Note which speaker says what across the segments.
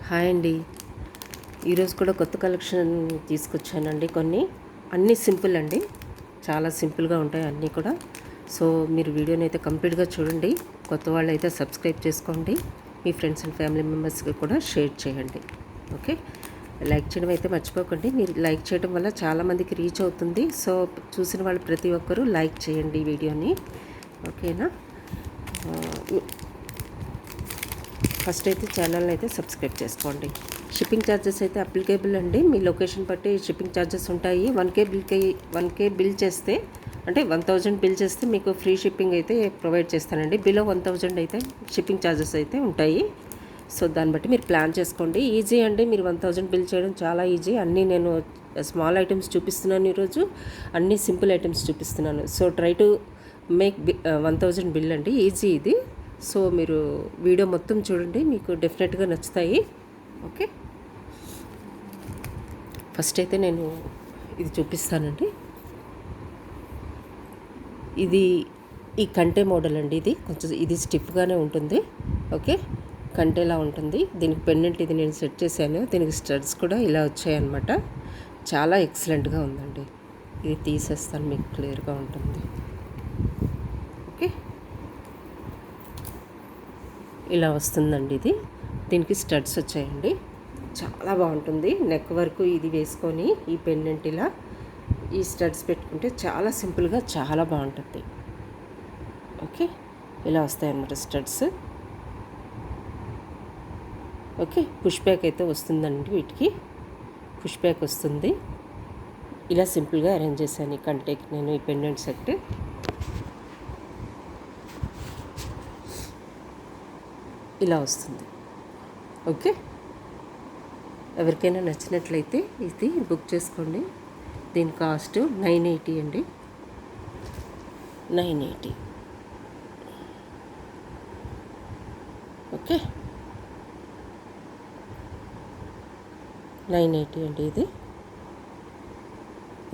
Speaker 1: Hi అండి. ఈరోజు కూడా కొత్త కలెక్షన్ తీసుకొచ్చానండి. అన్నీ సింపుల్ అండి, చాలా సింపుల్గా ఉంటాయి అన్నీ కూడా. సో మీరు వీడియోని అయితే కంప్లీట్గా చూడండి. కొత్త వాళ్ళు అయితే సబ్స్క్రైబ్ చేసుకోండి, మీ ఫ్రెండ్స్ అండ్ ఫ్యామిలీ మెంబర్స్కి కూడా షేర్ చేయండి. ఓకే, లైక్ చేయడం అయితే మర్చిపోకండి. మీరు లైక్ చేయడం వల్ల చాలామందికి రీచ్ అవుతుంది. సో చూసిన వాళ్ళు ప్రతి ఒక్కరూ లైక్ చేయండి ఈ వీడియోని. ఓకేనా? ఫస్ట్ అయితే ఛానల్ని అయితే సబ్స్క్రైబ్ చేసుకోండి. షిప్పింగ్ ఛార్జెస్ అయితే అప్లికేబుల్ అండి. మీ లొకేషన్ బట్టి షిప్పింగ్ ఛార్జెస్ ఉంటాయి. 1K బిల్ చేస్తే, అంటే 1000 బిల్ చేస్తే మీకు ఫ్రీ షిప్పింగ్ అయితే ప్రొవైడ్ చేస్తానండి. బిలో 1000 అయితే షిప్పింగ్ ఛార్జెస్ అయితే ఉంటాయి. సో దాన్ని బట్టి మీరు ప్లాన్ చేసుకోండి. ఈజీ అండి, మీరు 1000 బిల్ చేయడం చాలా ఈజీ. అన్నీ నేను స్మాల్ ఐటమ్స్ చూపిస్తున్నాను ఈరోజు, అన్నీ సింపుల్ ఐటమ్స్ చూపిస్తున్నాను. So try to make 1000 bill అండి, ఈజీ ఇది. సో మీరు వీడియో మొత్తం చూడండి, మీకు డెఫినెట్గా నచ్చుతాయి. ఓకే, ఫస్ట్ అయితే నేను ఇది చూపిస్తానండి. ఈ కంటే మోడల్ అండి. ఇది స్టిఫ్గానే ఉంటుంది. ఓకే, కంటేలా ఉంటుంది. దీనికి పెండెంట్ ఇది నేను సెట్ చేశాను. దీనికి స్టడ్స్ కూడా ఇలా వచ్చాయన్నమాట. చాలా ఎక్సలెంట్గా ఉందండి. ఇది తీసేస్తాను, మీకు క్లియర్గా ఉంటుంది. ఓకే, ఇలా వస్తుందండి. దీనికి స్టడ్స్ వచ్చాయండి. చాలా బాగుంటుంది. నెక్ వరకు ఇది వేసుకొని ఈ పెండెంట్ ఇలా ఈ స్టడ్స్ పెట్టుకుంటే చాలా సింపుల్గా చాలా బాగుంటుంది. ఓకే, ఇలా వస్తాయన్నమాట స్టడ్స్. ఓకే, పుష్ బ్యాక్ అయితే వస్తుందండి. వీటికి పుష్ బ్యాక్ వస్తుంది. ఇలా సింపుల్గా అరేంజ్ చేశాను ఈ కంటేకి నేను ఈ పెండెంట్ సెట్. ఇలా వస్తుంది. ఓకే, ఎవరికైనా నచ్చినట్లయితే ఇది బుక్ చేసుకోండి. దీని కాస్ట్ 980 అండి. 980. ఓకే, 980 అండి. ఇది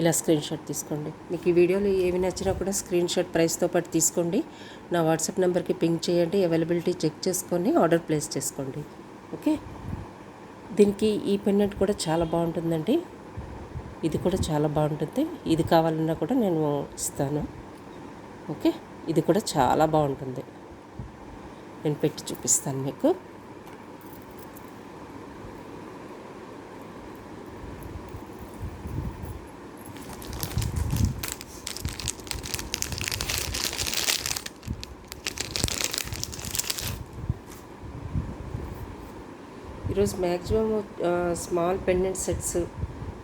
Speaker 1: ఇలా స్క్రీన్ షాట్ తీసుకోండి. మీకు ఈ వీడియోలో ఏమి నచ్చినా కూడా స్క్రీన్ షాట్ ప్రైస్తో పాటు తీసుకోండి. నా వాట్సాప్ నెంబర్కి పింక్ చేయండి. అవైలబిలిటీ చెక్ చేసుకొని ఆర్డర్ ప్లేస్ చేసుకోండి. ఓకే, దీనికి ఈ పెండెంట్ కూడా చాలా బాగుంటుందండి. ఇది కూడా చాలా బాగుంటుంది. ఇది కావాలన్నా కూడా నేను ఇస్తాను. ఓకే, ఇది కూడా చాలా బాగుంటుంది. నేను పెట్టి చూపిస్తాను మీకు. ఈరోజు maximum small pendant sets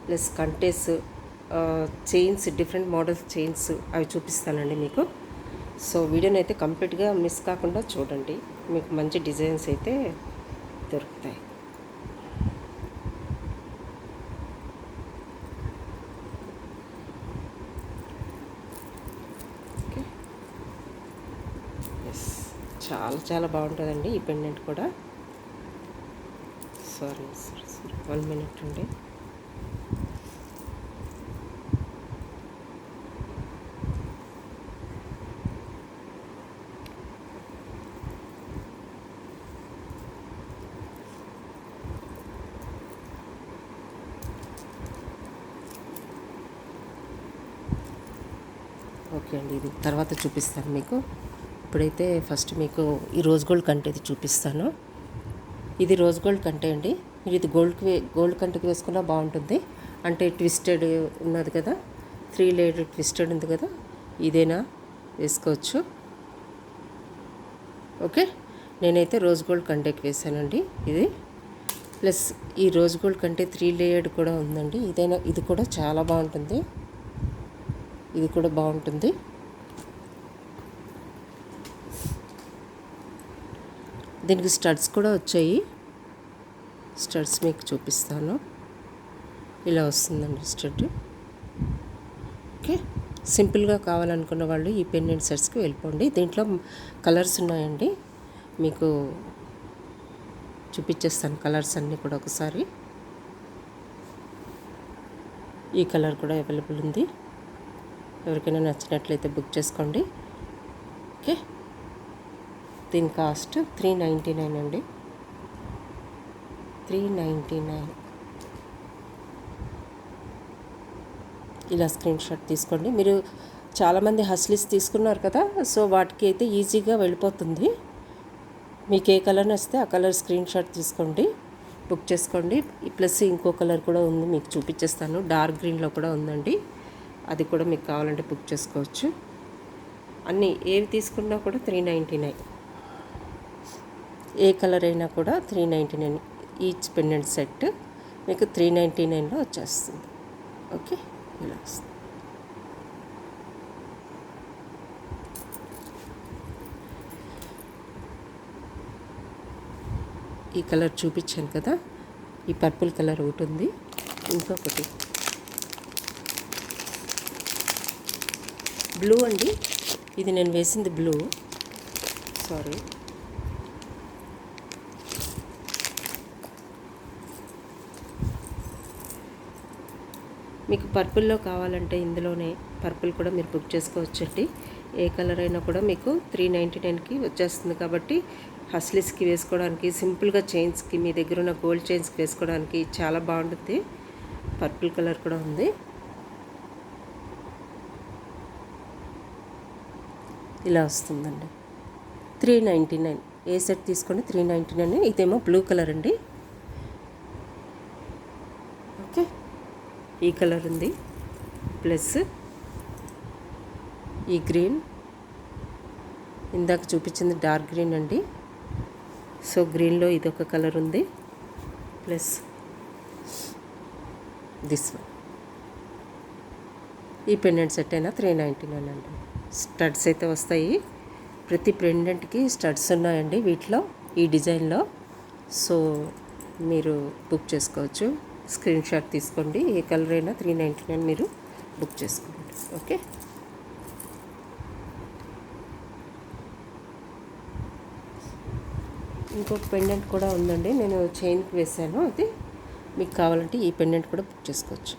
Speaker 1: plus కంటేస్, చైన్స్, డిఫరెంట్ మోడల్స్ చైన్స్ అవి చూపిస్తానండి మీకు. సో వీడియోని అయితే కంప్లీట్గా మిస్ కాకుండా చూడండి, మీకు మంచి డిజైన్స్ అయితే దొరుకుతాయి. ఓకే, ఎస్, చాలా చాలా బాగుంటుందండి ఈ పెండెంట్ కూడా. సారీ 1 మినిట్ అండి. ఓకే అండి, ఇది తర్వాత చూపిస్తాను మీకు. ఇప్పుడైతే ఫస్ట్ మీకు ఈ రోజ్ గోల్డ్ కంటేది చూపిస్తాను. ఇది రోజ్ గోల్డ్ కంటే అండి. మీరు ఇది గోల్డ్ కంటకి వేసుకున్నా బాగుంటుంది. అంటే ట్విస్టెడ్ ఉన్నది కదా, 3 లేయర్ ట్విస్టెడ్ ఉంది కదా, ఇదేనా వేసుకోవచ్చు. ఓకే, నేనైతే రోజ్ గోల్డ్ కంటేకి వేసానండి ఇది. ప్లస్ ఈ రోజ్ గోల్డ్ కంటే 3 లేయర్డ్ కూడా ఉందండి. ఇది కూడా చాలా బాగుంటుంది. ఇది కూడా బాగుంటుంది. దీనికి స్టడ్స్ కూడా వచ్చాయి. స్టడ్స్ మీకు చూపిస్తాను. ఇలా వస్తుందండి స్టడ్. ఓకే, సింపుల్గా కావాలనుకున్న వాళ్ళు ఈ పెండెంట్ సెట్స్కి వెళ్ళిపోండి. దీంట్లో కలర్స్ ఉన్నాయండి, మీకు చూపించేస్తాను కలర్స్ అన్నీ కూడా ఒకసారి. ఈ కలర్ కూడా అవైలబుల్ ఉంది. ఎవరికైనా నచ్చినట్లయితే బుక్ చేసుకోండి. ఓకే, దీని కాస్ట్ 399 అండి. 399. ఇలా స్క్రీన్ షాట్ తీసుకోండి. మీరు చాలామంది హస్లీస్ తీసుకున్నారు కదా, సో వాటికి అయితే ఈజీగా వెళ్ళిపోతుంది. మీకు ఏ కలర్ నచ్చితే ఆ కలర్ స్క్రీన్ షాట్ తీసుకోండి, బుక్ చేసుకోండి. ప్లస్ ఇంకో కలర్ కూడా ఉంది, మీకు చూపించేస్తాను. డార్క్ గ్రీన్లో కూడా ఉందండి, అది కూడా మీకు కావాలంటే బుక్ చేసుకోవచ్చు. అన్నీ ఏవి తీసుకున్నా కూడా 399. ఏ కలర్ అయినా కూడా 399. ఈచ్ పెండెంట్ సెట్ మీకు 399లో వచ్చేస్తుంది. ఓకే, ఇలా వస్తుంది. ఈ కలర్ చూపించాను కదా, ఈ పర్పుల్ కలర్ ఒకటి ఉంది, ఇంకొకటి బ్లూ అండి. ఇది నేను వేసింది బ్లూ, సారీ. మీకు పర్పుల్లో కావాలంటే ఇందులోనే పర్పుల్ కూడా మీరు బుక్ చేసుకోవచ్చండి. ఏ కలర్ అయినా కూడా మీకు 399కి వచ్చేస్తుంది. కాబట్టి హస్లీస్కి వేసుకోవడానికి, సింపుల్గా చైన్స్కి, మీ దగ్గర ఉన్న గోల్డ్ చైన్స్కి వేసుకోవడానికి చాలా బాగుంటుంది. పర్పుల్ కలర్ కూడా ఉంది. ఇలా వస్తుందండి. 399. ఏ సెట్ తీసుకోండి 399. ఇదేమో బ్లూ కలర్ అండి. ఓకే, ఈ కలర్ ఉంది, ప్లస్ ఈ గ్రీన్, ఇందాక చూపించింది డార్క్ గ్రీన్ అండి. సో గ్రీన్లో ఇదొక కలర్ ఉంది, ప్లస్ దిస్ వన్. ఈ పెండెంట్ సెట్ అయినా 399 అండి. స్టడ్స్ అయితే వస్తాయి, ప్రతి పెండెంట్కి స్టడ్స్ ఉన్నాయండి వీటిలో, ఈ డిజైన్లో. సో మీరు బుక్ చేసుకోవచ్చు. స్క్రీన్ షాట్ తీసుకోండి. ఏ కలర్ అయినా 399 మీరు బుక్ చేసుకోండి. ఓకే, ఇంకొక పెండెంట్ కూడా ఉందండి, నేను చైన్కి వేసాను. అది మీకు కావాలంటే ఈ పెండెంట్ కూడా బుక్ చేసుకోవచ్చు.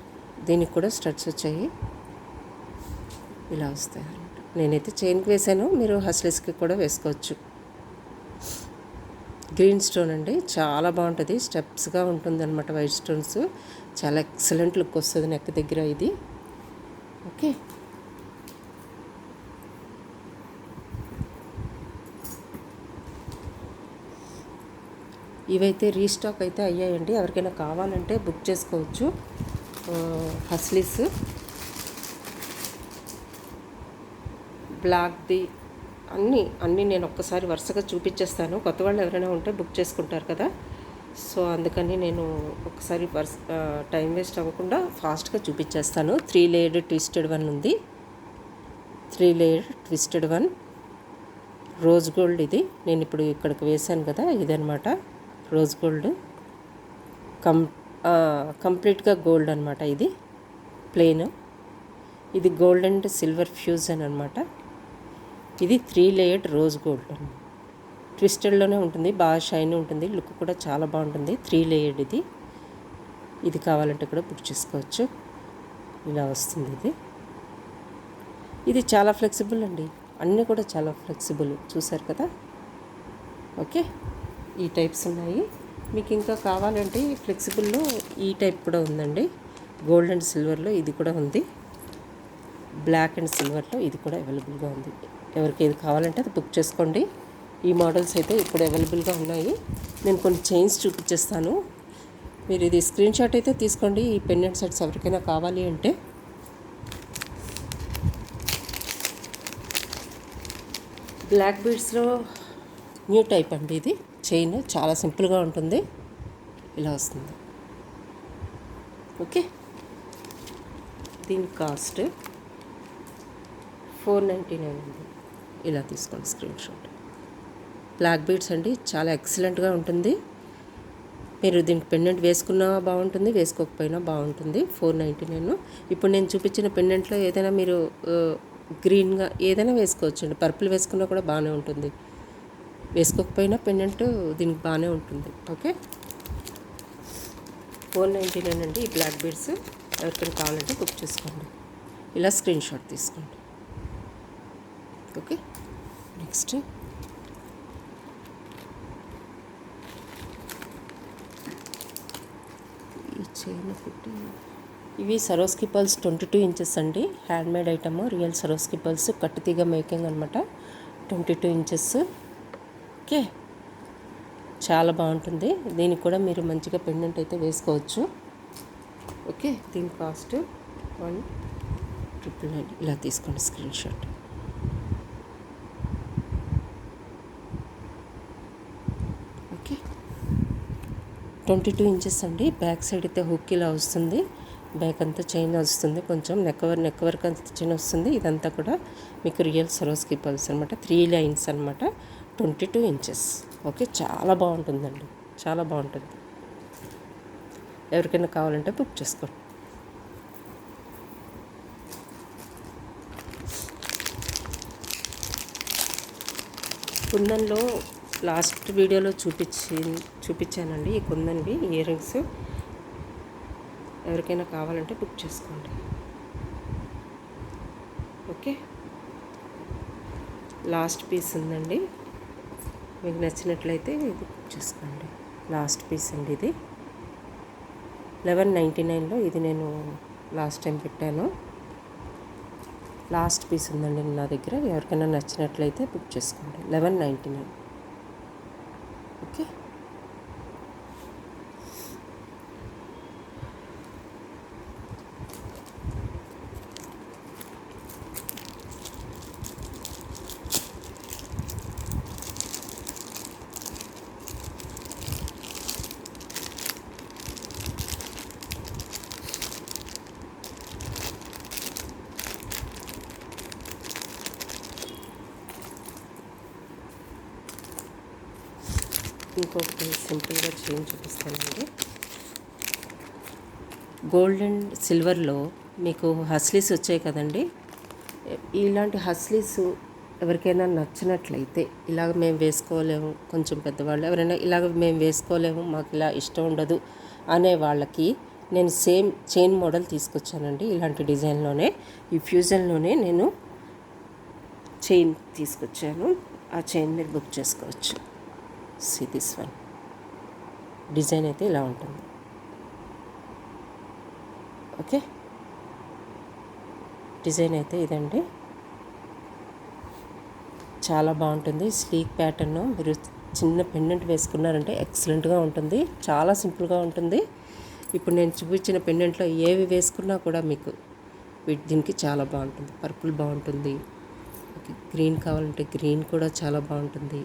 Speaker 1: దీనికి కూడా స్టడ్స్ వచ్చాయి, ఇలా వస్తాయి అన్నమాట. నేనైతే చైన్కి వేసాను, మీరు హస్లీస్కి కూడా వేసుకోవచ్చు. గ్రీన్ స్టోన్ అండి, చాలా బాగుంటుంది, స్టెప్స్గా ఉంటుంది అనమాట. వైట్ స్టోన్స్ చాలా ఎక్సలెంట్ లుక్ వస్తుంది నెక్ దగ్గర ఇది. ఓకే, ఇవైతే రీస్టాక్ అయితే అయ్యాయండి. ఎవరికైనా కావాలంటే బుక్ చేసుకోవచ్చు. హస్లీస్ బ్లాక్ది అన్నీ నేను ఒక్కసారి వరుసగా చూపించేస్తాను. కొత్త వాళ్ళు ఎవరైనా ఉంటే బుక్ చేసుకుంటారు కదా, సో అందుకని నేను ఒకసారి టైం వేస్ట్ అవ్వకుండా ఫాస్ట్గా చూపించేస్తాను. 3 లేయర్డ్ ట్విస్టెడ్ వన్ ఉంది, 3 layered twisted one rose gold. ఇది నేను ఇప్పుడు ఇక్కడికి వేసాను కదా, ఇదనమాట రోజ్ గోల్డ్. కంప్లీట్గా గోల్డ్ అనమాట. ఇది ప్లెయిన్, ఇది గోల్డ్ అండ్ సిల్వర్ ఫ్యూజన్ అనమాట. ఇది 3 లేయర్డ్ రోజ్ గోల్డ్, ట్విస్టెడ్లోనే ఉంటుంది, బాగా షైన్ ఉంటుంది, లుక్ కూడా చాలా బాగుంటుంది. 3 లేయర్డ్ ఇది. ఇది కావాలంటే కూడా బుక్ చేసుకోవచ్చు. ఇలా వస్తుంది ఇది. ఇది చాలా ఫ్లెక్సిబుల్ అండి, అన్నీ కూడా చాలా ఫ్లెక్సిబుల్, చూసారు కదా. ఓకే, ఈ టైప్స్ ఉన్నాయి. మీకు ఇంకా కావాలంటే ఫ్లెక్సిబుల్లో ఈ టైప్ కూడా ఉందండి. గోల్డ్ అండ్ సిల్వర్లో ఇది కూడా ఉంది, బ్లాక్ అండ్ సిల్వర్లో ఇది కూడా అవైలబుల్గా ఉంది. ఎవరికి ఏది కావాలంటే అది బుక్ చేసుకోండి. ఈ మోడల్స్ అయితే ఇప్పుడు అవైలబుల్గా ఉన్నాయి. నేను కొన్ని చైన్స్ చూపించేస్తాను, మీరు ఇది స్క్రీన్ షాట్ అయితే తీసుకోండి. ఈ పెండెంట్ సెట్స్ ఎవరికైనా కావాలి అంటే. బ్లాక్ బీడ్స్లో న్యూ టైప్ అండి ఇది. చైన్ చాలా సింపుల్గా ఉంటుంది, ఇలా వస్తుంది. ఓకే, దీని కాస్ట్ 499 అండి. ఇలా తీసుకోండి స్క్రీన్ షాట్. బ్లాక్ బీడ్స్ అండి, చాలా ఎక్సలెంట్గా ఉంటుంది. మీరు దీనికి పెండెంట్ వేసుకున్నా బాగుంటుంది, వేసుకోకపోయినా బాగుంటుంది. 499. ఇప్పుడు నేను చూపించిన పెండెంట్లో ఏదైనా మీరు గ్రీన్గా ఏదైనా వేసుకోవచ్చు అండి. పర్పుల్ వేసుకున్నా కూడా బాగానే ఉంటుంది, వేసుకోకపోయినా పెండెంట్ దీనికి బాగానే ఉంటుంది. ఓకే, 499 అండి ఈ బ్లాక్ బీడ్స్. ఎవరికైనా కావాలంటే బుక్ చేసుకోండి. ఇలా స్క్రీన్ షాట్ తీసుకోండి. Okay, next chain 50. ఇవి సరోస్కి పర్ల్స్ 22 ఇంచెస్ అండి. Handmade item, real Swarovski pearls కట్టుతీగ మేకింగ్ అనమాట. 22 ఇంచెస్. ఓకే, చాలా బాగుంటుంది. దీనికి కూడా మీరు మంచిగా పెండెంట్ అయితే వేసుకోవచ్చు. ఓకే, దీని కాస్ట్ 1,999. ఇలా తీసుకోండి స్క్రీన్ షాట్. ఓకే, 22 ఇంచెస్ అండి. బ్యాక్ సైడ్ అయితే హుక్ ఇలా వస్తుంది. బ్యాక్ అంతా చైన్ వస్తుంది, కొంచెం నెక్ వర్క్ అంతా చైన్ వస్తుంది. ఇదంతా కూడా మీకు రియల్ సరోస్కి పర్ల్స్ అనమాట. 3 లైన్స్ అనమాట. 22 ఇంచెస్. ఓకే, చాలా బాగుంటుందండి, చాలా బాగుంటుంది. ఎవరికైనా కావాలంటే బుక్ చేసుకోండి. కుందన్లో లాస్ట్ వీడియోలో చూపించానండి. ఈ కుందన్వి ఇయర్ రింగ్స్ ఎవరికైనా కావాలంటే బుక్ చేసుకోండి. ఓకే, లాస్ట్ పీస్ ఉందండి. మీకు నచ్చినట్లయితే ఇది బుక్ చేసుకోండి. లాస్ట్ పీస్ అండి ఇది. 1199లో ఇది నేను లాస్ట్ టైం పెట్టాను. లాస్ట్ పీస్ ఉందండి నా దగ్గర. ఎవరికైనా నచ్చినట్లయితే బుక్ చేసుకోండి. 1199. ఓకే, ఇంకొకటి సింపుల్గా చైన్ చూపిస్తానండి. గోల్డ్ అండ్ సిల్వర్లో మీకు హస్లీస్ వచ్చాయి కదండి. ఇలాంటి హస్లీస్ ఎవరికైనా నచ్చినట్లయితే, ఇలాగ మేము వేసుకోలేము, కొంచెం పెద్దవాళ్ళు ఎవరైనా ఇలాగ మేము వేసుకోలేము, మాకు ఇలా ఇష్టం ఉండదు అనే వాళ్ళకి నేను సేమ్ చైన్ మోడల్ తీసుకొచ్చానండి. ఇలాంటి డిజైన్లోనే, ఈ ఫ్యూజన్లోనే నేను చైన్ తీసుకొచ్చాను. ఆ చైన్ మీరు బుక్ చేసుకోవచ్చు. See this one. డిజైన్ అయితే ఇలా ఉంటుంది. ఓకే, డిజైన్ అయితే ఇదండి. చాలా బాగుంటుంది. Sleek pattern. మీరు చిన్న పెండెంట్ వేసుకున్నారంటే ఎక్సలెంట్గా ఉంటుంది. చాలా సింపుల్గా ఉంటుంది. ఇప్పుడు నేను చూపించిన పెండెంట్లో ఏవి వేసుకున్నా కూడా మీకు దీనికి చాలా బాగుంటుంది. పర్పుల్ బాగుంటుంది, గ్రీన్ కావాలంటే గ్రీన్ కూడా చాలా బాగుంటుంది.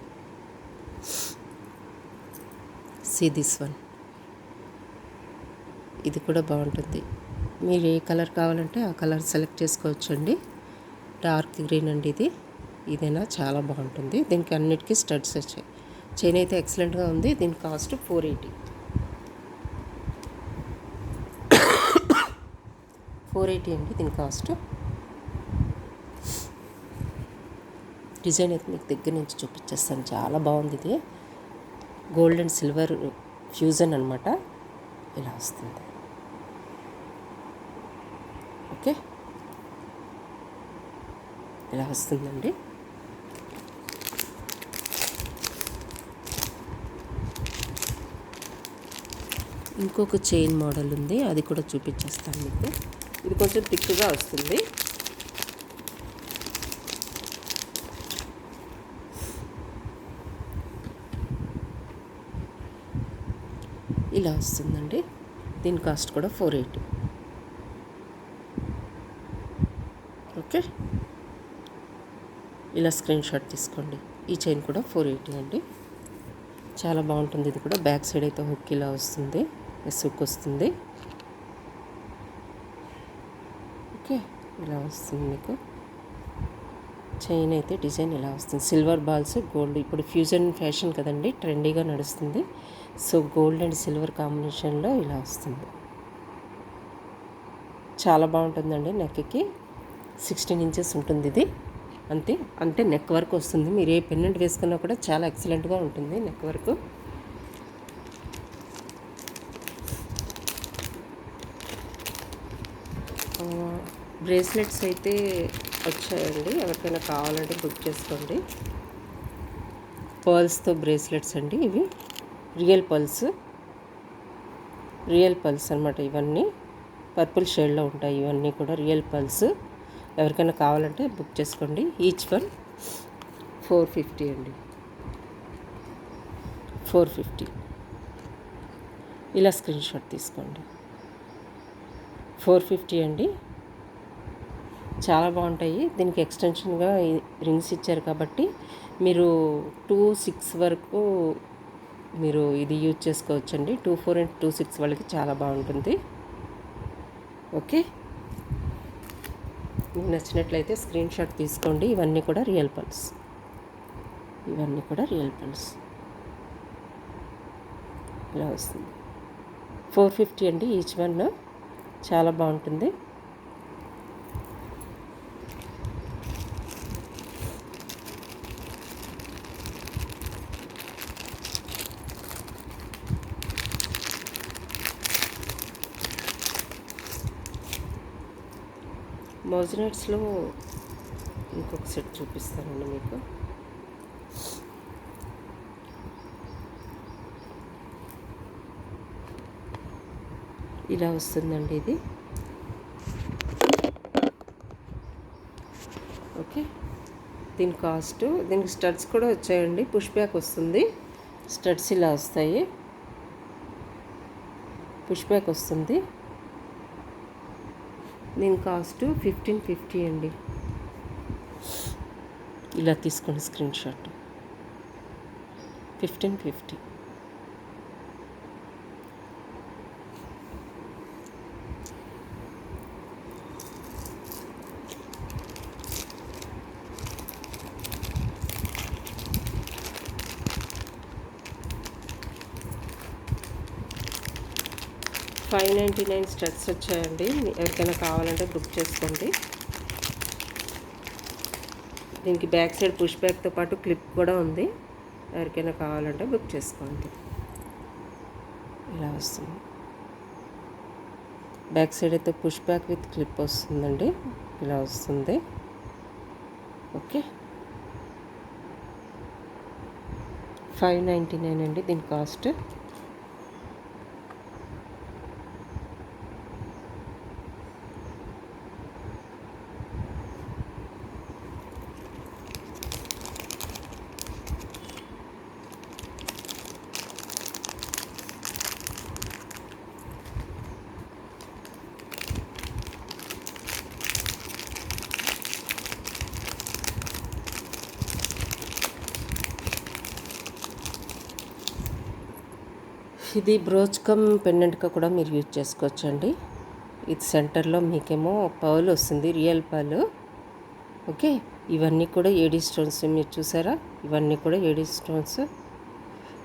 Speaker 1: See this one. ఇది కూడా బాగుంటుంది. మీరు ఏ కలర్ కావాలంటే ఆ కలర్ సెలెక్ట్ చేసుకోవచ్చు అండి. డార్క్ గ్రీన్ అండి ఇది. ఇదైనా చాలా బాగుంటుంది. దీనికి అన్నిటికీ స్టడ్స్ వచ్చాయి. చైన్ అయితే ఎక్సలెంట్గా ఉంది. దీని కాస్ట్ 480. 480 అండి దీని కాస్ట్. డిజైన్ అయితే మీకు దగ్గర నుంచి చూపించేస్తాను. చాలా బాగుంది. ఇది గోల్డ్ అండ్ సిల్వర్ ఫ్యూజన్ అనమాట. ఇలా వస్తుంది. ఓకే, ఇలా వస్తుందండి. ఇంకొక చైన్ మోడల్ ఉంది, అది కూడా చూపించేస్తాను మీకు. ఇది కొంచెం థిక్గా వస్తుంది. ఇలా వస్తుందండి. దీని కాస్ట్ కూడా 480. ఓకే, ఇలా స్క్రీన్ షాట్ తీసుకోండి. ఈ చైన్ కూడా 480 అండి. చాలా బాగుంటుంది. ఇది కూడా బ్యాక్ సైడ్ అయితే హుక్ ఇలా వస్తుంది, హుక్ వస్తుంది. ఓకే, ఇలా వస్తుంది మీకు. చైన్ అయితే డిజైన్ ఇలా వస్తుంది. Silver balls, gold. ఇప్పుడు ఫ్యూజన్ ఫ్యాషన్ కదండి, ట్రెండీగా నడుస్తుంది. సో గోల్డ్ అండ్ సిల్వర్ కాంబినేషన్లో ఇలా వస్తుంది. చాలా బాగుంటుందండి. నెక్కి 16 ఇంచెస్ ఉంటుంది ఇది. అంటే నెక్ వర్క్ వస్తుంది. మీరు ఏ పెన్నెంట్ వేసుకున్నా కూడా చాలా ఎక్సలెంట్గా ఉంటుంది నెక్ వర్క్. బ్రేస్లెట్స్ అయితే వచ్చాయండి. ఎవరికైనా కావాలంటే బుక్ చేసుకోండి. పర్ల్స్తో బ్రేస్లెట్స్ అండి ఇవి. Real pearls. రియల్ పల్స్ అనమాట. ఇవన్నీ పర్పుల్ షేడ్లో ఉంటాయి. ఇవన్నీ కూడా రియల్ పల్స్. ఎవరికైనా కావాలంటే బుక్ చేసుకోండి. ఈచ్ వన్ 450 అండి. 450 ఇలా స్క్రీన్ షాట్ తీసుకోండి. 450 అండి. చాలా బాగుంటాయి. దీనికి ఎక్స్టెన్షన్గా రింగ్స్ ఇచ్చారు కాబట్టి మీరు 2-6 వరకు మీరు ఇది యూజ్ చేసుకోవచ్చండి. 2-4 అండ్ 2-6 వాళ్ళకి చాలా బాగుంటుంది. ఓకే, మీకు నచ్చినట్లయితే స్క్రీన్ షాట్ తీసుకోండి. ఇవన్నీ కూడా రియల్ పల్స్. ఇలా వస్తుంది. 450 అండి ఈచ్ వన్. చాలా బాగుంటుంది. మోజనైట్స్లో ఇంకొక సెట్ చూపిస్తానండి మీకు. ఇలా వస్తుందండి ఇది. ఓకే, దీని కాస్ట్, దీనికి స్టడ్స్ కూడా వచ్చాయండి. పుష్ బ్యాక్ వస్తుంది. స్టడ్స్ ఇలా వస్తాయి. పుష్ బ్యాక్ వస్తుంది. దీని కాస్ట్ 1550 అండి. ఇలా తీసుకోండి స్క్రీన్ షాట్. 1550. $599 స్టడ్స్ వచ్చాయండి. ఎవరికైనా కావాలంటే బుక్ చేసుకోండి. దీనికి బ్యాక్ సైడ్ పుష్ బ్యాక్తో పాటు క్లిప్ కూడా ఉంది. ఎవరికైనా కావాలంటే బుక్ చేసుకోండి. ఇలా వస్తుంది. బ్యాక్ సైడ్ అయితే పుష్ బ్యాక్ విత్ క్లిప్ వస్తుందండి. ఇలా వస్తుంది. ఓకే, 599 అండి దీని కాస్ట్. ఇది బ్రోచ్ కమ్ పెండెంట్గా కూడా మీరు యూజ్ చేసుకోవచ్చండి. ఇది సెంటర్లో మీకేమో పర్ల్ వస్తుంది, రియల్ పర్ల్. ఓకే, ఇవన్నీ కూడా ఏడీ స్టోన్స్. మీరు చూసారా, ఇవన్నీ కూడా ఏడీ స్టోన్స్.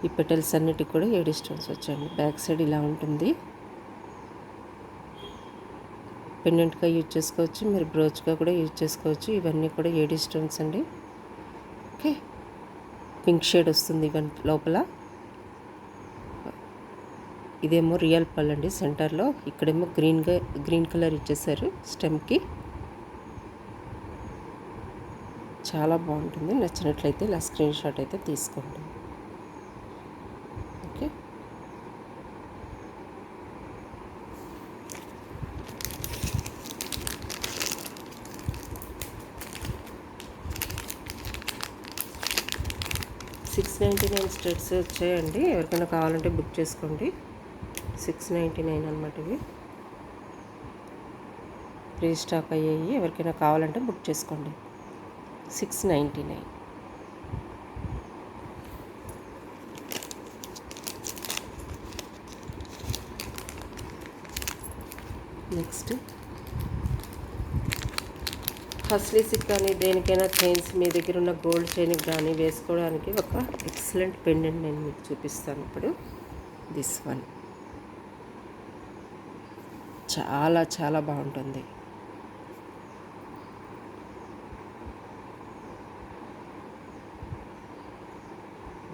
Speaker 1: ఈ పెటల్స్ అన్నిటికి కూడా ఏడీ స్టోన్స్ వచ్చాయండి. బ్యాక్ సైడ్ ఇలా ఉంటుంది. పెండెంట్గా యూజ్ చేసుకోవచ్చు, మీరు బ్రోచ్గా కూడా యూజ్ చేసుకోవచ్చు. ఇవన్నీ కూడా ఏడీ స్టోన్స్ అండి. ఓకే, పింక్ షేడ్ వస్తుంది ఇవన్నీ లోపల. ఇదేమో రియల్ పల్ అండి సెంటర్లో. ఇక్కడేమో గ్రీన్ కలర్ ఇచ్చేసారు స్టెమ్కి. చాలా బాగుంటుంది. నచ్చినట్లయితే ఇలా స్క్రీన్ షాట్ అయితే తీసుకోండి. ఓకే, $699 స్టడ్స్ వచ్చాయండి. ఎవరికైనా కావాలంటే బుక్ చేసుకోండి. 699 అనమాట. ఇవి రీస్టాక్ అయ్యాయి. ఎవరికైనా కావాలంటే బుక్ చేసుకోండి. 699. నెక్స్ట్ హస్లీస్కి కానీ దేనికైనా చైన్స్, మీ దగ్గర ఉన్న గోల్డ్ చైన్కి కానీ వేసుకోవడానికి ఒక ఎక్సలెంట్ పెండెంట్ నేను మీకు చూపిస్తాను ఇప్పుడు. దిస్ వన్ చాలా చాలా బాగుంటుంది.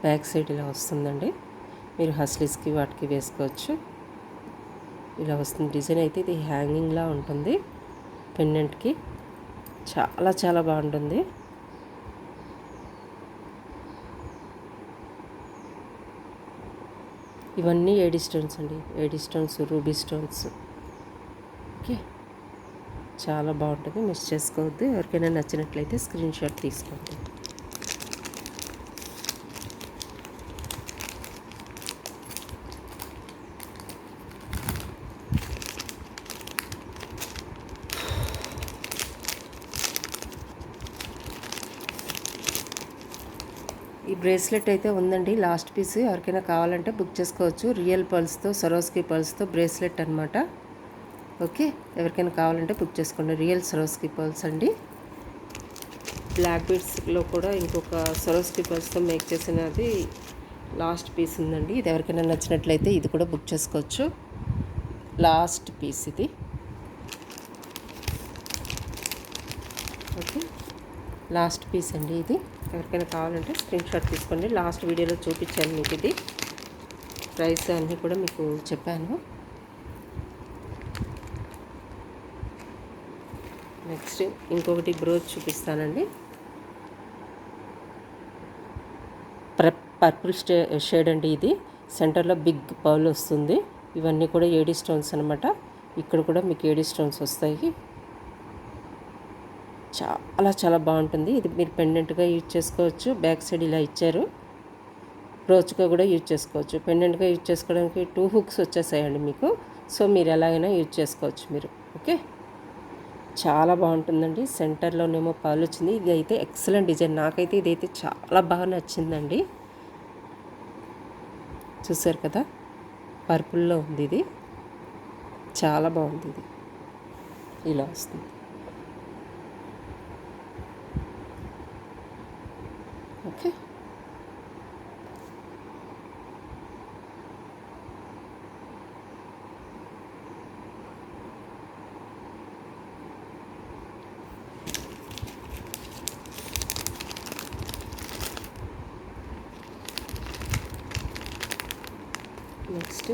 Speaker 1: బ్యాక్ సైడ్ ఇలా వస్తుందండి. మీరు హస్లీస్కి వాటికి వేసుకోవచ్చు. ఇలా వస్తుంది డిజైన్. అయితే ఇది హ్యాంగింగ్లా ఉంటుంది పెండెంట్కి. చాలా చాలా బాగుంటుంది. ఇవన్నీ ఏడీ స్టోన్స్ అండి, AD stones, ruby stones. Okay, చాలా బాగుంటుంది, మిస్ చేసుకోవద్దు. ఎవరికైనా నచ్చినట్లయితే స్క్రీన్ షాట్ తీసుకోండి. ఈ బ్రేస్లెట్ అయితే ఉందండి, లాస్ట్ పీస్. ఎవరికైనా కావాలంటే బుక్ చేసుకోవచ్చు. రియల్ పర్ల్స్తో, సరోస్కి పర్ల్స్తో బ్రేస్లెట్ అనమాట. ఓకే, ఎవరికైనా కావాలంటే బుక్ చేసుకోండి. రియల్ సరోస్కి పర్ల్స్ అండి. బ్లాక్ బీడ్స్లో కూడా ఇంకొక సరోస్కి పర్ల్స్తో మేక్ చేసినది లాస్ట్ పీస్ ఉందండి. ఇది ఎవరికైనా నచ్చినట్లయితే ఇది కూడా బుక్ చేసుకోవచ్చు. లాస్ట్ పీస్ ఇది. ఓకే, లాస్ట్ పీస్ అండి ఇది. ఎవరికైనా కావాలంటే స్క్రీన్ షాట్ తీసుకోండి. లాస్ట్ వీడియోలో చూపించాను మీకు ఇది. ప్రైస్ అన్నీ కూడా మీకు చెప్పాను. నెక్స్ట్ ఇంకొకటి బ్రోచ్ చూపిస్తానండి. పర్పుల్ షేడ్ అండి ఇది. సెంటర్లో బిగ్ పర్ల్ వస్తుంది. ఇవన్నీ కూడా ఏడీ స్టోన్స్ అనమాట. ఇక్కడ కూడా మీకు ఏడీ స్టోన్స్ వస్తాయి. చాలా చాలా బాగుంటుంది. ఇది మీరు పెండెంట్గా యూజ్ చేసుకోవచ్చు. బ్యాక్ సైడ్ ఇలా ఇచ్చారు. బ్రోచ్గా కూడా యూజ్ చేసుకోవచ్చు. పెండెంట్గా యూజ్ చేసుకోవడానికి 2 హుక్స్ వచ్చేసాయండి మీకు. సో మీరు ఎలాగైనా యూజ్ చేసుకోవచ్చు మీరు. ఓకే, చాలా బాగుంటుందండి. సెంటర్లోనేమో పర్ల్ వచ్చింది. ఇది అయితే ఎక్సలెంట్ డిజైన్. నాకైతే ఇదైతే చాలా బాగా నచ్చిందండి. చూసారు కదా, పర్పుల్లో ఉంది ఇది. చాలా బాగుంది ఇది. ఇలా వస్తుంది. Okay, next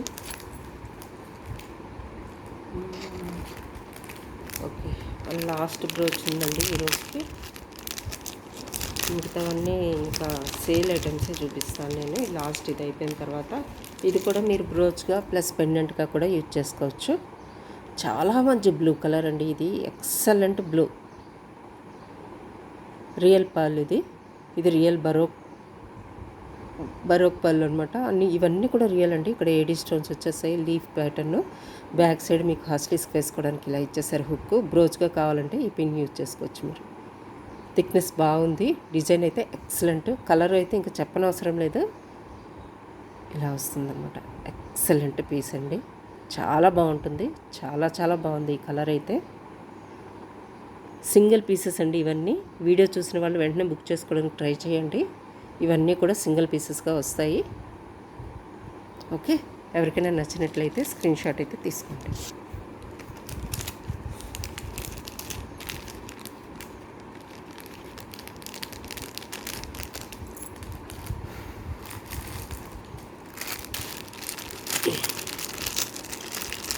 Speaker 1: okay, last brooch ఉందండి ఈరోజుకి. మిగతావన్నీ ఇంకా సేల్ ఐటమ్సే చూపిస్తాను నేను. లాస్ట్ ఇది అయిపోయిన తర్వాత ఇది కూడా మీరు బ్రోచ్గా ప్లస్ పెండెంట్గా కూడా యూజ్ చేసుకోవచ్చు. చాలా మంచి బ్లూ కలర్ అండి ఇది. Excellent blue. రియల్ పర్ల్ ఇది. ఇది రియల్ బరోక్ పర్ల్ అనమాట. ఇవన్నీ కూడా రియల్ అండి. ఇక్కడ ఏడీ స్టోన్స్ వచ్చేసాయి. Leaf pattern. బ్యాక్ సైడ్ మీకు హాస్లీస్కి వేసుకోవడానికి ఇలా ఇచ్చేసారు హుక్. బ్రోచ్గా కావాలంటే ఈ పిన్ యూజ్ చేసుకోవచ్చు మీరు. థిక్నెస్ బాగుంది. డిజైన్ అయితే ఎక్సలెంట్. కలర్ అయితే ఇంకా చెప్పనవసరం లేదు. ఇలా వస్తుందన్నమాట. ఎక్సలెంట్ పీస్ అండి. చాలా బాగుంటుంది. చాలా చాలా బాగుంది ఈ కలర్ అయితే. సింగిల్ పీసెస్ అండి ఇవన్నీ. వీడియో చూసిన వాళ్ళు వెంటనే బుక్ చేసుకోవడానికి ట్రై చేయండి. ఇవన్నీ కూడా సింగిల్ పీసెస్గా వస్తాయి. ఓకే, ఎవరికైనా నచ్చినట్లయితే స్క్రీన్ షాట్ అయితే తీసుకోండి.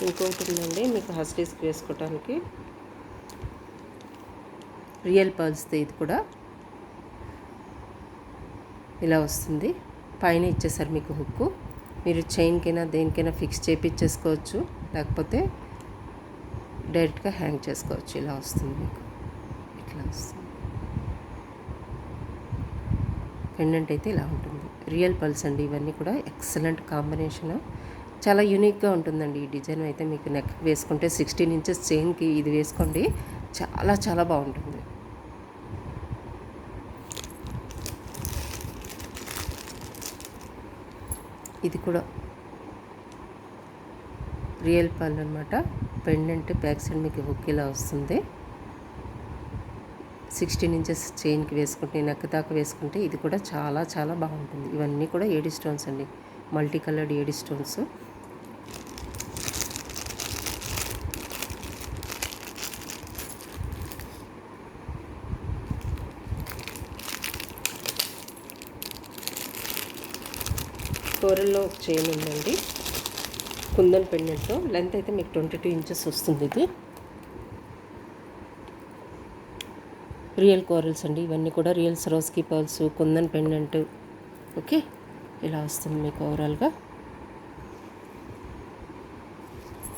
Speaker 1: ఇంకొకటి ఉందండి మీకు హస్లీస్కి వేసుకోవడానికి. రియల్ పర్ల్స్ది. ఇది కూడా ఇలా వస్తుంది. పైన ఇచ్చేసారు మీకు హుక్కు. మీరు చైన్కైనా దేనికైనా ఫిక్స్ చేయించేసుకోవచ్చు, లేకపోతే డైరెక్ట్గా హ్యాంగ్ చేసుకోవచ్చు. ఇలా వస్తుంది మీకు. ఇట్లా వస్తుంది. పెండెంట్ అయితే ఇలా ఉంటుంది. రియల్ పర్ల్స్ అండి ఇవన్నీ కూడా. Excellent combination. చాలా యూనిక్గా ఉంటుందండి ఈ డిజైన్ అయితే. మీకు నెక్ వేసుకుంటే 16 ఇంచెస్ చైన్కి ఇది వేసుకోండి. చాలా చాలా బాగుంటుంది. ఇది కూడా రియల్ పర్ల్ అనమాట. పెండెంట్ బ్యాక్ సైడ్ మీకు హుక్ ఇలా వస్తుంది. 16 ఇంచెస్ చైన్కి వేసుకుంటే, నెక్ దాకా వేసుకుంటే ఇది కూడా చాలా చాలా బాగుంటుంది. ఇవన్నీ కూడా ఏడీ స్టోన్స్ అండి. Multi coloured AD stones. కోరల్లో చైన్ ఉందండి. కుందన్ పెండెంట్తో. లెంత్ అయితే మీకు 22 ఇంచెస్ వస్తుంది. ఇది రియల్ కోరల్స్ అండి. ఇవన్నీ కూడా real Swarovski pearls, kundan pendant. Okay, ఇలా వస్తుంది మీకు ఓవరాల్గా.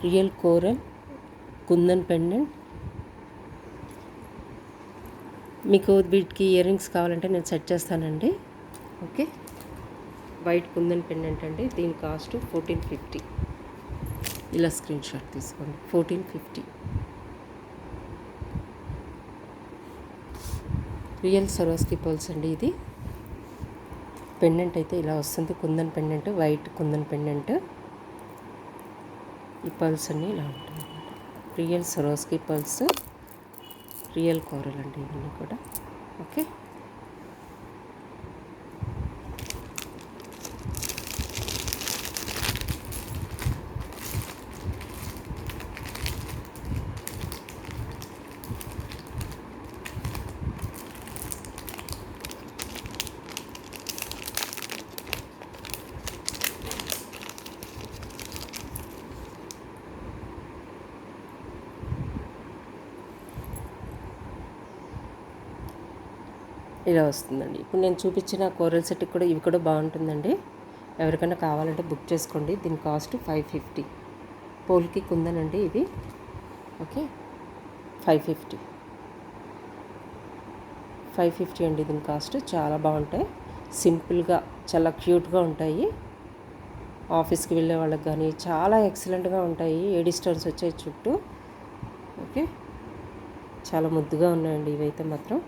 Speaker 1: Real coral kundan pendant. మీకు వీటికి ఇయర్ రింగ్స్ కావాలంటే నేను సెట్ చేస్తానండి. ఓకే, వైట్ కుందన్ పెండెంట్ అండి. దీని కాస్ట్ 1450. ఇలా స్క్రీన్ షాట్ తీసుకోండి. 1450. రియల్ సరోస్కి పర్ల్స్ అండి. ఇది పెండెంట్ అయితే ఇలా వస్తుంది. Kundan pendant, white kundan pendant. ఈ పర్ల్స్ అన్నీ ఇలా ఉంటాయి. Real Swarovski pearls, real coral అండి ఇవన్నీ కూడా. ఓకే, ఇలా వస్తుందండి. ఇప్పుడు నేను చూపించిన కోరల్ సెట్కి కూడా ఇవి కూడా బాగుంటుందండి. ఎవరికైనా కావాలంటే బుక్ చేసుకోండి. దీని కాస్ట్ 550. పోల్కి కుందనండి ఇది. ఓకే, 550. 550 అండి దీని కాస్ట్. చాలా బాగుంటాయి, సింపుల్గా చాలా క్యూట్గా ఉంటాయి. ఆఫీస్కి వెళ్ళే వాళ్ళకి కానీ చాలా ఎక్సలెంట్గా ఉంటాయి. ఏడీ స్టోన్స్ వచ్చాయి చుట్టూ. ఓకే, చాలా ముద్దుగా ఉన్నాయండి ఇవైతే మాత్రం.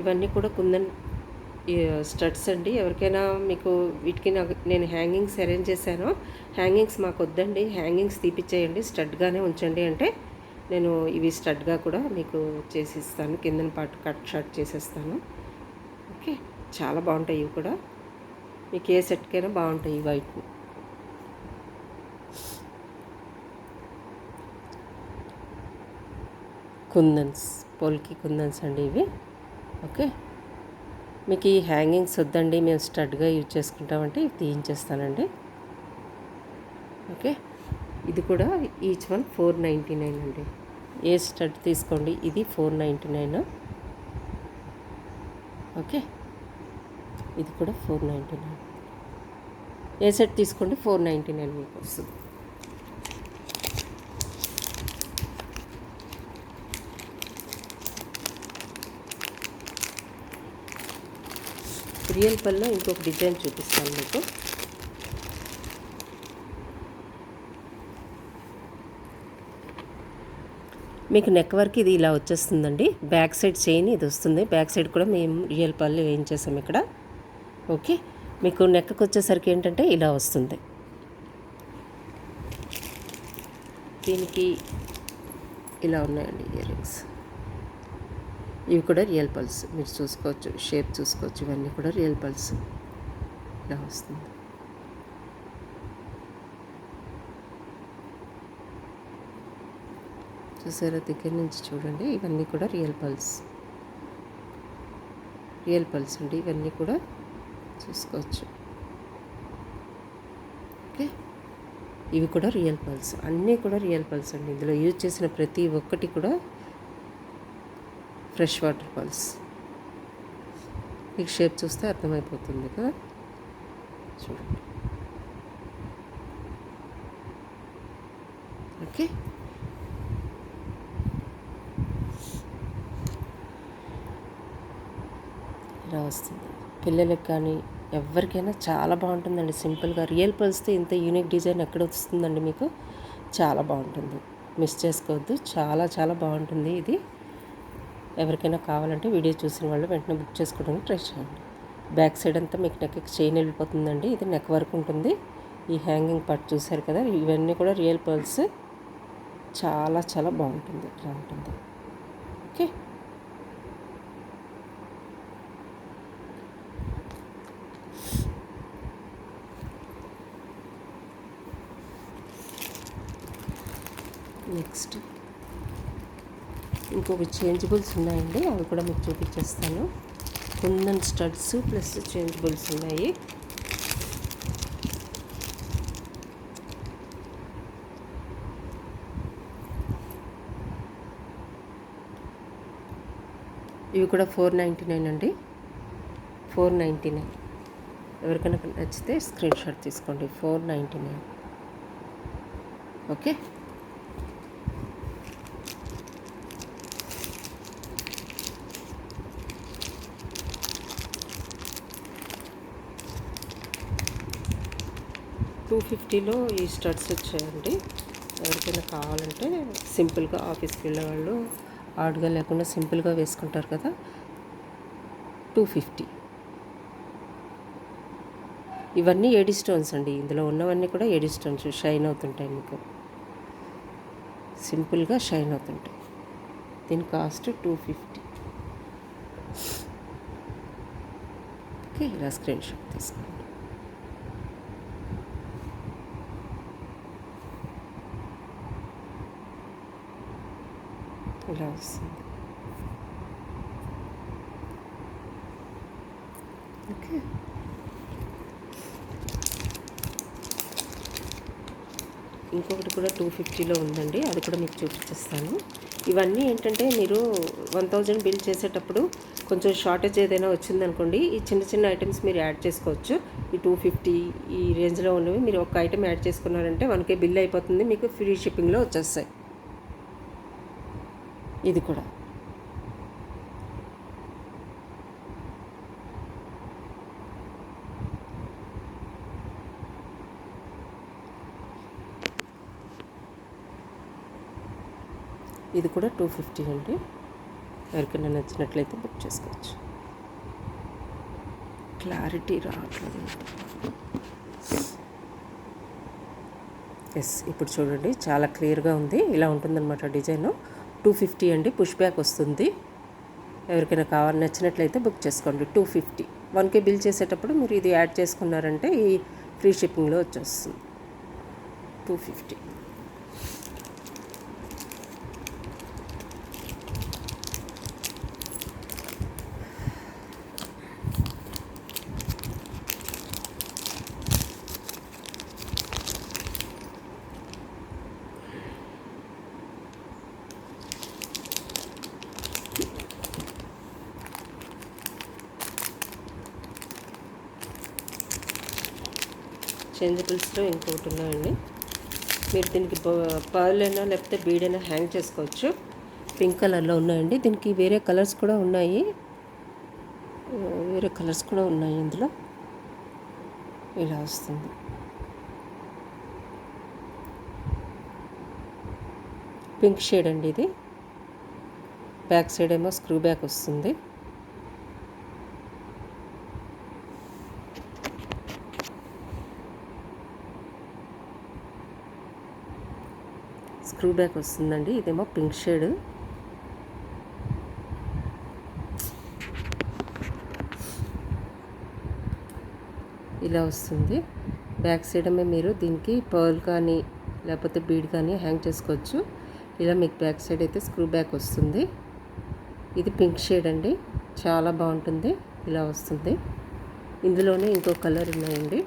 Speaker 1: ఇవన్నీ కూడా కుందన్ స్టడ్స్ అండి. ఎవరికైనా మీకు వీటికి నేను హ్యాంగింగ్స్ అరేంజ్ చేశాను. హ్యాంగింగ్స్ మాకు వద్దండి, హ్యాంగింగ్స్ తీపిచ్చేయండి, స్టడ్గానే ఉంచండి అంటే నేను ఇవి స్టడ్గా కూడా మీకు చేసిస్తాను. కిందన పాటు కట్ షర్ట్ చేసేస్తాను. ఓకే, చాలా బాగుంటాయి ఇవి కూడా. మీకు ఏ సెట్కైనా బాగుంటాయి ఈ వైట్. కుందన్స్, పోల్కి కుందన్స్ అండి ఇవి. ఓకే, మీకు ఈ హ్యాంగింగ్స్ వద్దండి, మేము స్టడ్గా యూజ్ చేసుకుంటామంటే ఇవి తీయించేస్తానండి. ఓకే, ఇది కూడా ఈచ్ వన్ 499 అండి. ఏ స్టడ్ తీసుకోండి, ఇది 499. ఓకే, ఇది కూడా 499. ఏ సెట్ తీసుకోండి 499 మీకు వస్తుంది. రియల్ పల్లో ఇంకొక డిజైన్ చూపిస్తాను మీకు. మీకు నెక్ వర్క్ ఇది ఇలా వచ్చేస్తుందండి. బ్యాక్ సైడ్ చైన్ ఇది వస్తుంది. బ్యాక్ సైడ్ కూడా మేము రియల్ పళ్ళు వేయించేసాం ఇక్కడ. ఓకే, మీకు నెక్కి వచ్చేసరికి ఏంటంటే ఇలా వస్తుంది. దీనికి ఇలా ఉన్నాయండి ఇయర్ రింగ్స్. ఇవి కూడా రియల్ పల్స్ మీరు చూసుకోవచ్చు, షేప్ చూసుకోవచ్చు. ఇవన్నీ కూడా రియల్ పల్స్. ఇలా వస్తుంది. చూసారా, దగ్గర నుంచి చూడండి. ఇవన్నీ కూడా రియల్ పల్స్, రియల్ పల్స్ అండి. ఇవన్నీ కూడా చూసుకోవచ్చు. ఓకే, ఇవి కూడా రియల్ పల్స్, అన్నీ కూడా రియల్ పల్స్ అండి. ఇందులో యూజ్ చేసిన ప్రతి ఒక్కటి కూడా ఫ్రెష్ వాటర్ పల్స్. మీకు షేప్ చూస్తే అర్థమైపోతుంది కదా, చూడండి. ఓకే, ఇలా వస్తుంది. పిల్లలకు కానీ ఎవరికైనా చాలా బాగుంటుందండి. సింపుల్గా రియల్ పల్స్తో ఇంత యూనిక్ డిజైన్ ఎక్కడ వస్తుందండి మీకు. చాలా బాగుంటుంది, మిస్ చేసుకోవద్దు. చాలా చాలా బాగుంటుంది ఇది. ఎవరికైనా కావాలంటే వీడియో చూసిన వాళ్ళు వెంటనే బుక్ చేసుకోవడానికి ట్రై చేయండి. బ్యాక్ సైడ్ అంతా మీకు నెక్కి చైన్ వెళ్ళిపోతుందండి. ఇది నెక్ వరకు ఉంటుంది. ఈ హ్యాంగింగ్ పార్ట్ చూసారు కదా, ఇవన్నీ కూడా రియల్ పర్ల్స్. చాలా చాలా బాగుంటుంది, ఇలా ఉంటుంది. ఓకే, నెక్స్ట్ ఇంకొక చేంజబుల్స్ ఉన్నాయండి, అవి కూడా మీకు చూపించేస్తాను. కుందన్ స్టడ్స్ ప్లస్ చేంజబుల్స్ ఉన్నాయి. ఇవి కూడా 499 అండి, 499. ఎవరికైనా నచ్చితే స్క్రీన్ షాట్ తీసుకోండి. 499. ఓకే. $250లో ఈ స్టడ్స్ వచ్చాయండి. ఎవరికైనా కావాలంటే సింపుల్గా ఆఫీస్కి వెళ్ళే వాళ్ళు హార్డ్గా లేకుండా సింపుల్గా వేసుకుంటారు కదా, 250. ఇవన్నీ ఏడీ స్టోన్స్ అండి. ఇందులో ఉన్నవన్నీ కూడా ఏడీ స్టోన్స్, షైన్ అవుతుంటాయి, మీకు సింపుల్గా షైన్ అవుతుంటాయి. దీని కాస్ట్ 250. ఓకే, ఇలా స్క్రీన్ షాట్ తీసుకోండి. ఇలా వస్తుంది. ఓకే, ఇంకొకటి కూడా 250లో ఉందండి, అది కూడా మీకు చూపించేస్తాను. ఇవన్నీ ఏంటంటే మీరు 1000 బిల్ చేసేటప్పుడు కొంచెం షార్టేజ్ ఏదైనా వచ్చిందనుకోండి, ఈ చిన్న చిన్న ఐటమ్స్ మీరు యాడ్ చేసుకోవచ్చు. ఈ 250 ఈ రేంజ్లో ఉన్నవి మీరు ఒక ఐటమ్ యాడ్ చేసుకున్నారంటే 1K బిల్ అయిపోతుంది, మీకు ఫ్రీ షిప్పింగ్లో వచ్చేస్తాయి. ఇది కూడా ఇది కూడా 250 అండి. ఎవరికైనా నచ్చినట్లయితే బుక్ చేసుకోవచ్చు. క్లారిటీ రావట్లేదు. ఎస్, ఇప్పుడు చూడండి, చాలా క్లియర్గా ఉంది. ఇలా ఉంటుందన్నమాట డిజైను. 250 అండి, పుష్ బ్యాక్ వస్తుంది. ఎవరికైనా నచ్చినట్లయితే బుక్ చేసుకోండి. 250. 1K బిల్ చేసేటప్పుడు మీరు ఇది యాడ్ చేసుకున్నారంటే ఈ ఫ్రీ షిప్పింగ్లో వచ్చేస్తుంది. 250. చేంజబుల్స్లో ఇంకొకటి ఉన్నాయండి. మీరు దీనికి పర్ల్ అయినా లేకపోతే బీడ్ అయినా హ్యాంగ్ చేసుకోవచ్చు. పింక్ కలర్లో ఉన్నాయండి. దీనికి వేరే కలర్స్ కూడా ఉన్నాయి, ఇందులో. ఇలా వస్తుంది. పింక్ షేడ్ అండి ఇది. బ్యాక్ సైడ్ ఏమో స్క్రూ బ్యాక్ వస్తుంది. స్క్రూ బ్యాక్ వస్తుందండి. ఇదేమో పింక్ షేడ్. ఇలా వస్తుంది. బ్యాక్ సైడ్ ఏమో మీరు దీనికి పర్ల్ కానీ లేకపోతే బీడ్ కానీ హ్యాంగ్ చేసుకోవచ్చు. ఇలా మీకు బ్యాక్ సైడ్ అయితే స్క్రూ బ్యాక్ వస్తుంది. ఇది పింక్ షేడ్ అండి, చాలా బాగుంటుంది. ఇలా వస్తుంది. ఇందులోనే ఇంకో కలర్ ఉన్నాయండి.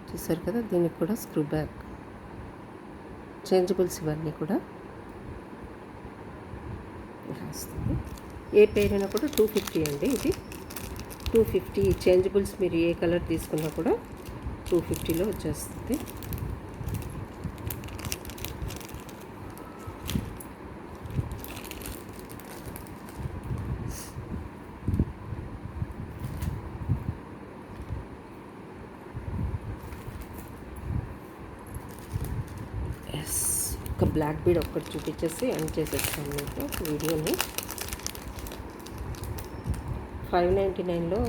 Speaker 1: చూసారు కదా, దీనికి కూడా స్క్రూ బ్యాక్. చేంజబుల్స్ ఇవన్నీ కూడా ఇలా వస్తుంది. ఏ పేర్ అయినా కూడా 250 అండి. ఇది 250. చేంజబుల్స్ మీరు ఏ కలర్ తీసుకున్నా కూడా 250లో వచ్చేస్తుంది. ఒక బ్లాక్ బీడ్ ఒక్కటి చూపించేసి ఎండ్ చేసేస్తాను మీకు వీడియోని. 599లో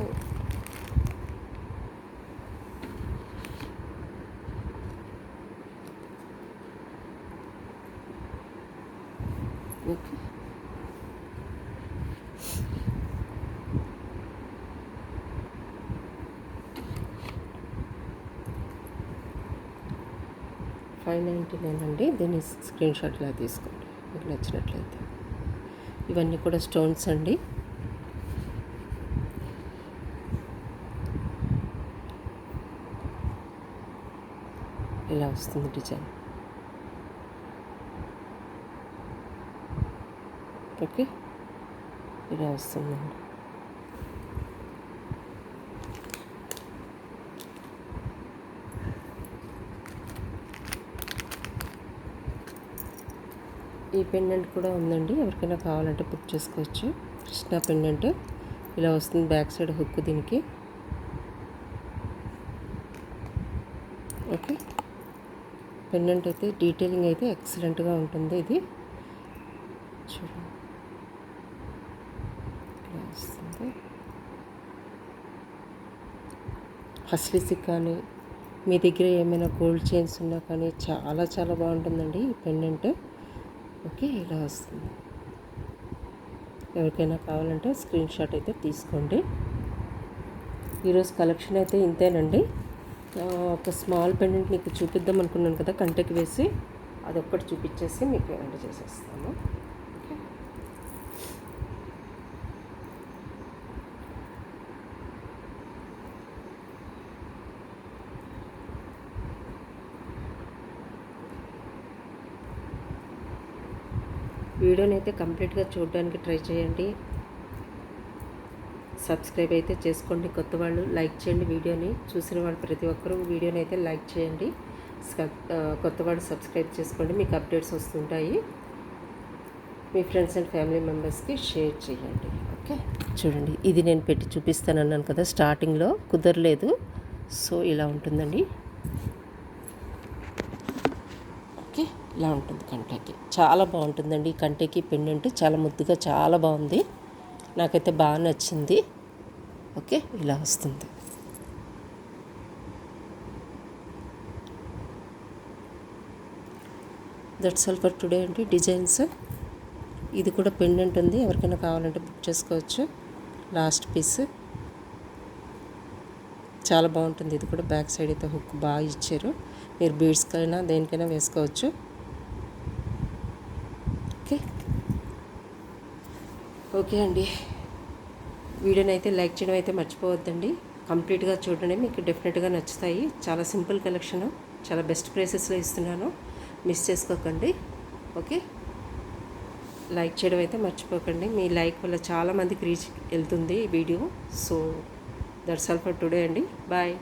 Speaker 1: ఓకే. $599 అండి. దీన్ని స్క్రీన్ షాట్లా తీసుకోండి మీకు నచ్చినట్లయితే. ఇవన్నీ కూడా స్టోన్స్ అండి. ఇలా వస్తుంది డిజైన్. ఓకే, ఇలా వస్తుందండి. ఈ పెండెంట్ కూడా ఉందండి, ఎవరికైనా కావాలంటే బుక్ చేసుకోవచ్చు. కృష్ణ పెండెంట్ ఇలా వస్తుంది, బ్యాక్ సైడ్ హుక్ దీనికి. ఓకే, పెండెంట్ అయితే డీటెయిలింగ్ అయితే ఎక్సలెంట్గా ఉంటుంది. ఇది చూడండి ఇలా వస్తుంది. హస్లీస్కి కానీ మీ దగ్గర ఏమైనా గోల్డ్ చైన్స్ ఉన్నా కానీ చాలా చాలా బాగుంటుందండి ఈ పెండెంట్. ఓకే, ఇలా వస్తుంది. ఎవరికైనా కావాలంటే స్క్రీన్ షాట్ అయితే తీసుకోండి. ఈరోజు కలెక్షన్ అయితే ఇంతేనండి. ఒక స్మాల్ పెండెంట్ మీకు చూపిద్దాం అనుకున్నాను కదా, కంటకి వేసి అదొక్కటి చూపించేసి మీకు ఎండ్ చేసేస్తాను. ఓకే, వీడియోని అయితే కంప్లీట్గా చూడడానికి ట్రై చేయండి. సబ్స్క్రైబ్ అయితే చేసుకోండి. కొత్త వాళ్ళు లైక్ చేయండి. వీడియోని చూసిన వాళ్ళు ప్రతి ఒక్కరూ వీడియోని అయితే లైక్ చేయండి. కొత్త వాళ్ళు సబ్స్క్రైబ్ చేసుకోండి, మీకు అప్డేట్స్ వస్తుంటాయి. మీ ఫ్రెండ్స్ అండ్ ఫ్యామిలీ మెంబర్స్కి షేర్ చేయండి. ఓకే, చూడండి ఇది నేను పెట్టి చూపిస్తాను అన్నాను కదా, స్టార్టింగ్లో కుదరలేదు. సో ఇలా ఉంటుందండి. ఓకే, ఇలా ఉంటుంది కంటకి. చాలా బాగుంటుందండి ఈ కంటకి పెండెంట్, చాలా ముద్దుగా చాలా బాగుంది, నాకైతే బాగా నచ్చింది. ఓకే, ఇలా వస్తుంది. దట్స్ ఆల్ ఫర్ టుడే అండి. డిజైన్స్ ఇది కూడా పెండెంట్ ఉంది, ఎవరికైనా కావాలంటే బుక్ చేసుకోవచ్చు. లాస్ట్ పీస్ చాలా బాగుంటుంది. ఇది కూడా బ్యాక్ సైడ్ అయితే హుక్ బాగా ఇచ్చారు, మీరు బీడ్స్కైనా దేనికైనా వేసుకోవచ్చు. ఓకే, ఓకే అండి. వీడియోని అయితే లైక్ చేయడం అయితే మర్చిపోవద్దండి. కంప్లీట్గా చూడండి, మీకు డెఫినెట్గా నచ్చుతాయి. చాలా సింపుల్ కలెక్షన్, చాలా బెస్ట్ ప్రైసెస్లో ఇస్తున్నాను, మిస్ చేసుకోకండి. ఓకే, లైక్ చేయడం అయితే మర్చిపోకండి. మీ లైక్ వల్ల చాలామందికి రీచ్ వెళ్తుంది ఈ video. So that's all for today అండి. బాయ్.